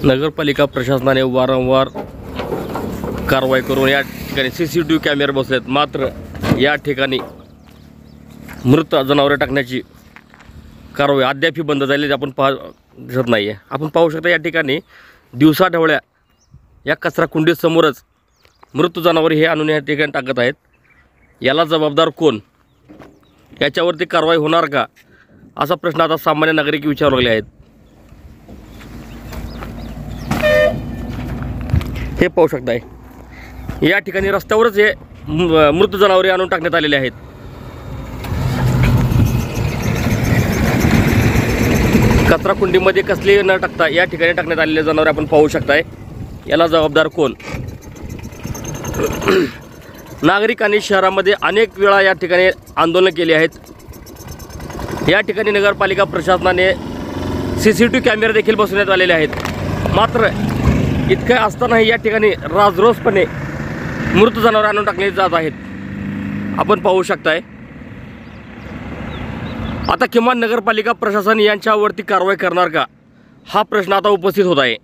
नगरपालिका प्रशासनाने वारंवार कारवाई करून या ठिकाणी CCTV कॅमेरे बसलेत, मात्र या ठिकाणी मृत जनावरे टाकण्याची कारवाई अद्यापही बंद झालेली आपण दिसत नाही आहे। आपण पाहू शकता या ठिकाणी दिवसाढवळ्या या कचरा कुंडी समोरच मृत जनावरे हे आणून या ठिकाणी टाकत आहेत। याला जबाबदार कोण, याच्यावरती कारवाई होणार का, असा प्रश्न आता सामान्य नागरिक विचारू लागले आहेत। हे पाहू शकताय या ठिकाणी रस्त्यावरच हे मृत जनावरे आणून टाकण्यात आलेले आहेत। कचरा कुंडीमध्ये कसली न टाकता या ठिकाणी टाकण्यात आलेले जनावरे आपण पाहू शकताय। याला जबाबदार कोण? नागरिकांनी शहरामध्ये अनेक वेळा या ठिकाणी आंदोलन केले आहेत। या ठिकाणी नगरपालिका प्रशासनाने CCTV कॅमेरे देखील बसवण्यात आलेले आहेत, मात्र इतकं असतानाही या ठिकाणी राजरोसपणे मृत जनावरे आणून टाकले जात आहेत। आपण पाहू शकताय आता किमान नगरपालिका प्रशासन यांच्यावरती कारवाई करणार का, हा प्रश्न आता उपस्थित होत आहे।